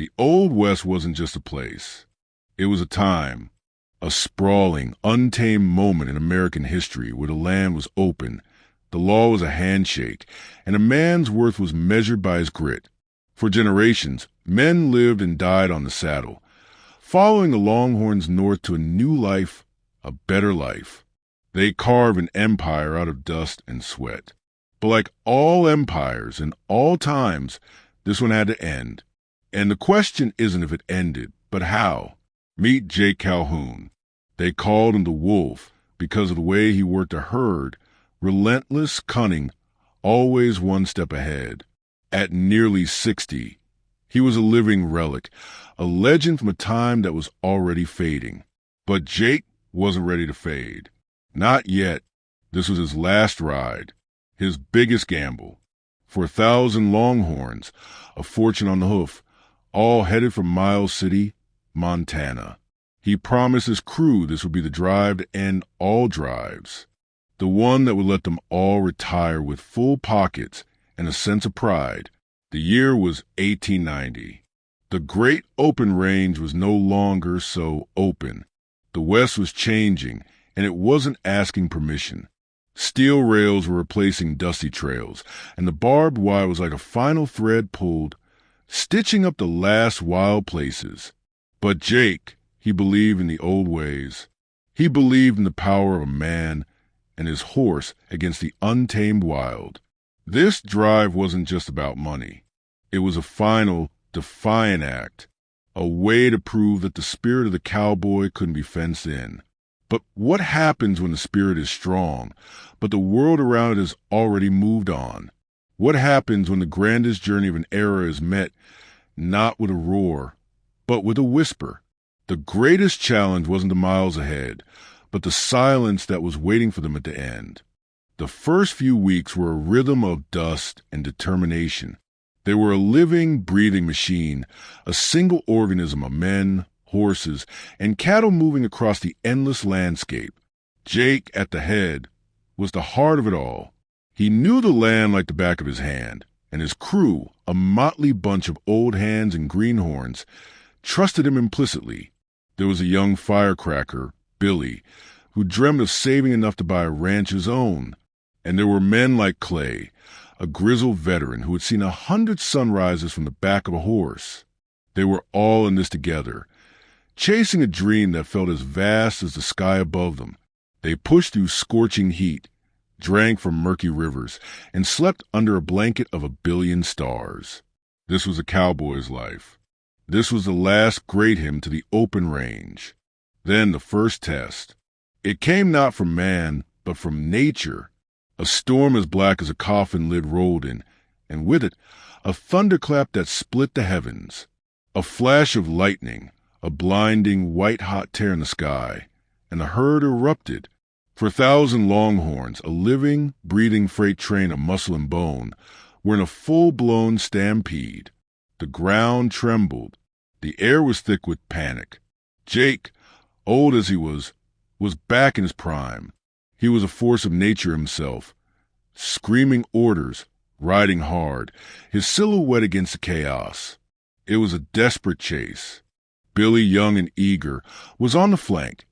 The Old West wasn't just a place. It was a time, a sprawling, untamed moment in American history where the land was open, the law was a handshake, and a man's worth was measured by his grit. For generations, men lived and died on the saddle, following the Longhorns north to a new life, a better life. They carved an empire out of dust and sweat. But like all empires in all times, this one had to end. And the question isn't if it ended, but how. Meet Jake Calhoun. They called him the Wolf because of the way he worked a herd, relentless, cunning, always one step ahead. At nearly 60, he was a living relic, a legend from a time that was already fading. But Jake wasn't ready to fade. Not yet. This was his last ride, his biggest gamble. For 1,000 Longhorns, a fortune on the hoof, all headed for Miles City, Montana. He promised his crew this would be the drive to end all drives, the one that would let them all retire with full pockets and a sense of pride. The year was 1890. The great open range was no longer so open. The West was changing, and it wasn't asking permission. Steel rails were replacing dusty trails, and the barbed wire was like a final thread pulled, stitching up the last wild places. But Jake, he believed in the old ways. He believed in the power of a man and his horse against the untamed wild. This drive wasn't just about money. It was a final, defiant act, a way to prove that the spirit of the cowboy couldn't be fenced in. But what happens when the spirit is strong, but the world around it has already moved on? What happens when the grandest journey of an era is met not with a roar, but with a whisper? The greatest challenge wasn't the miles ahead, but the silence that was waiting for them at the end. The first few weeks were a rhythm of dust and determination. They were a living, breathing machine, a single organism of men, horses, and cattle moving across the endless landscape. Jake, at the head, was the heart of it all. He knew the land like the back of his hand, and his crew, a motley bunch of old hands and greenhorns, trusted him implicitly. There was a young firecracker, Billy, who dreamed of saving enough to buy a ranch of his own. And there were men like Clay, a grizzled veteran who had seen 100 sunrises from the back of a horse. They were all in this together, chasing a dream that felt as vast as the sky above them. They pushed through scorching heat, drank from murky rivers, and slept under a blanket of 1 billion stars. This was a cowboy's life. This was the last great hymn to the open range. Then the first test. It came not from man, but from nature. A storm as black as a coffin lid rolled in, and with it, a thunderclap that split the heavens. A flash of lightning, a blinding, white-hot tear in the sky, and the herd erupted. For 1,000 Longhorns, a living, breathing freight train of muscle and bone, were in a full-blown stampede. The ground trembled. The air was thick with panic. Jake, old as he was back in his prime. He was a force of nature himself, screaming orders, riding hard, his silhouette against the chaos. It was a desperate chase. Billy, young and eager, was on the flank,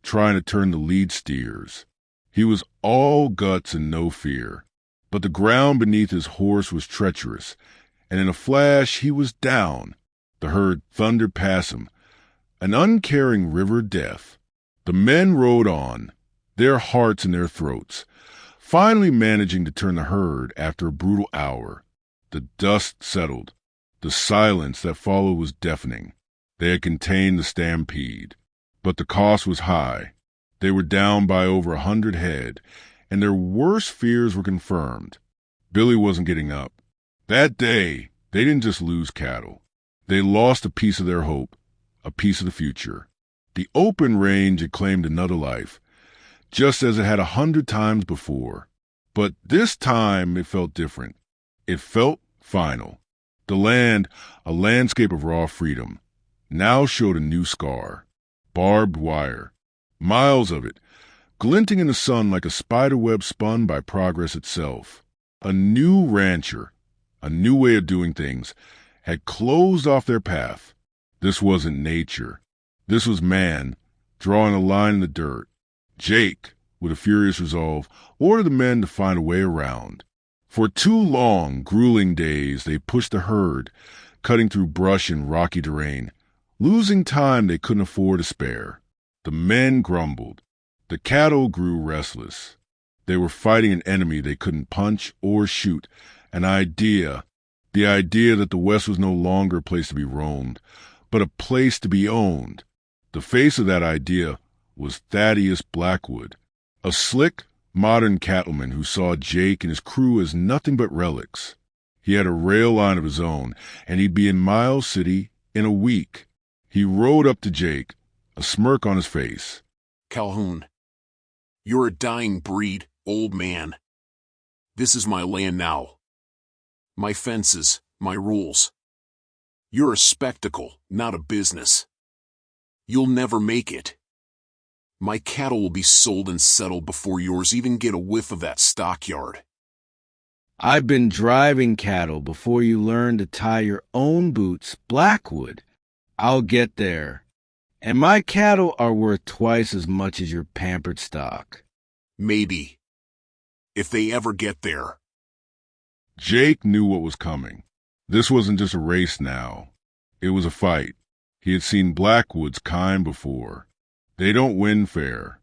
trying to turn the lead steers. He was all guts and no fear, but the ground beneath his horse was treacherous, and in a flash he was down. The herd thundered past him, an uncaring river death. The men rode on, their hearts in their throats, finally managing to turn the herd after a brutal hour. The dust settled. The silence that followed was deafening. They had contained the stampede, but the cost was high. They were down by over 100 head, and their worst fears were confirmed. Billy wasn't getting up. That day, they didn't just lose cattle. They lost a piece of their hope, a piece of the future. The open range had claimed another life, just as it had 100 times before. But this time it felt different. It felt final. The land, a landscape of raw freedom, now showed a new scar. Barbed wire. Miles of it, glinting in the sun like a spiderweb spun by progress itself. A new rancher, a new way of doing things, had closed off their path. This wasn't nature. This was man, drawing a line in the dirt. Jake, with a furious resolve, ordered the men to find a way around. For 2 long, grueling days, they pushed the herd, cutting through brush and rocky terrain, losing time they couldn't afford to spare. The men grumbled. The cattle grew restless. They were fighting an enemy they couldn't punch or shoot, the idea that the West was no longer a place to be roamed, but a place to be owned. The face of that idea was Thaddeus Blackwood, a slick, modern cattleman who saw Jake and his crew as nothing but relics. He had a rail line of his own, and he'd be in Miles City in a week. He rode up to Jake, a smirk on his face. "Calhoun, you're a dying breed, old man. This is my land now. My fences, my rules. You're a spectacle, not a business. You'll never make it. My cattle will be sold and settled before yours even get a whiff of that stockyard." "I've been driving cattle before you learn to tie your own boots, Blackwood. I'll get there. And my cattle are worth twice as much as your pampered stock." "Maybe. If they ever get there." Jake knew what was coming. This wasn't just a race now. It was a fight. He had seen Blackwood's kind before. They don't win fair.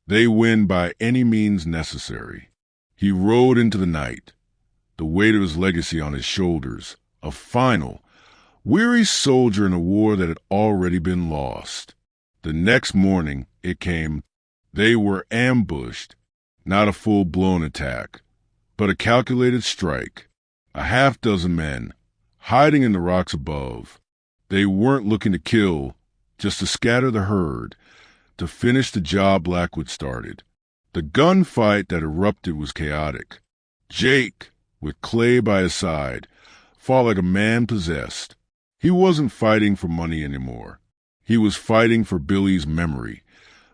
They win by any means necessary. He rode into the night, the weight of his legacy on his shoulders, a final, weary soldier in a war that had already been lost. The next morning it came. They were ambushed, not a full-blown attack, but a calculated strike. A half-dozen men, hiding in the rocks above. They weren't looking to kill, just to scatter the herd, to finish the job Blackwood started. The gunfight that erupted was chaotic. Jake, with Clay by his side, fought like a man possessed. He wasn't fighting for money anymore. He was fighting for Billy's memory,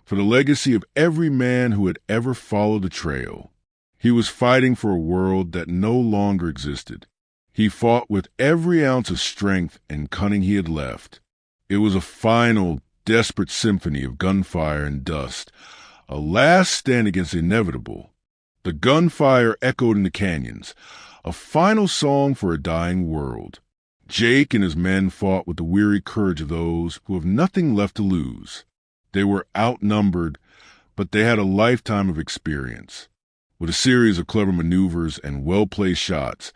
for the legacy of every man who had ever followed the trail. He was fighting for a world that no longer existed. He fought with every ounce of strength and cunning he had left. It was a final, desperate symphony of gunfire and dust, a last stand against the inevitable. The gunfire echoed in the canyons, a final song for a dying world. Jake and his men fought with the weary courage of those who have nothing left to lose. They were outnumbered, but they had a lifetime of experience. With a series of clever maneuvers and well-placed shots,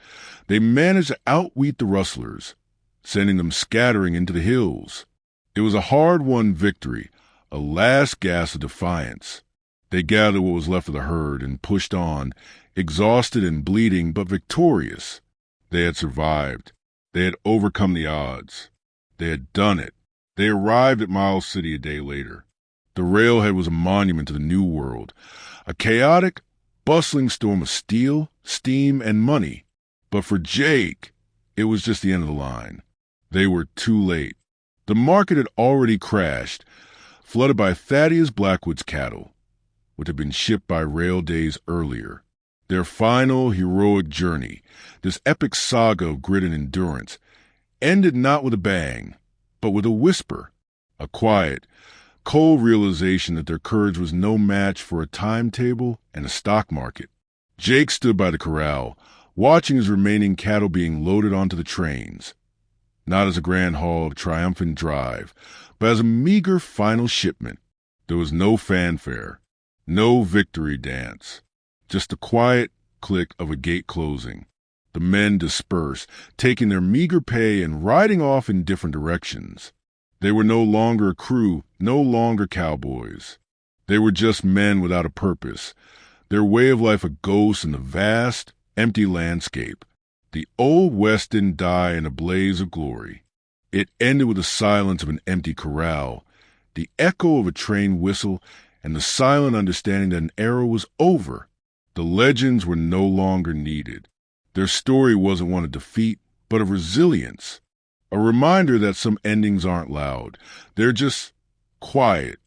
they managed to outwit the rustlers, sending them scattering into the hills. It was a hard-won victory, a last gasp of defiance. They gathered what was left of the herd and pushed on, exhausted and bleeding, but victorious. They had survived. They had overcome the odds. They had done it. They arrived at Miles City a day later. The railhead was a monument to the New World, a chaotic, bustling storm of steel, steam, and money. But for Jake, it was just the end of the line. They were too late. The market had already crashed, flooded by Thaddeus Blackwood's cattle, which had been shipped by rail days earlier. Their final heroic journey, this epic saga of grit and endurance, ended not with a bang, but with a whisper, a quiet, cold realization that their courage was no match for a timetable and a stock market. Jake stood by the corral, watching his remaining cattle being loaded onto the trains, not as a grand haul of triumphant drive, but as a meager final shipment. There was no fanfare, no victory dance, just the quiet click of a gate closing. The men dispersed, taking their meager pay and riding off in different directions. They were no longer a crew, no longer cowboys. They were just men without a purpose, their way of life a ghost in the vast, empty landscape. The Old West didn't die in a blaze of glory. It ended with the silence of an empty corral, the echo of a train whistle, and the silent understanding that an era was over. The legends were no longer needed. Their story wasn't one of defeat, but of resilience. A reminder that some endings aren't loud. They're just quiet,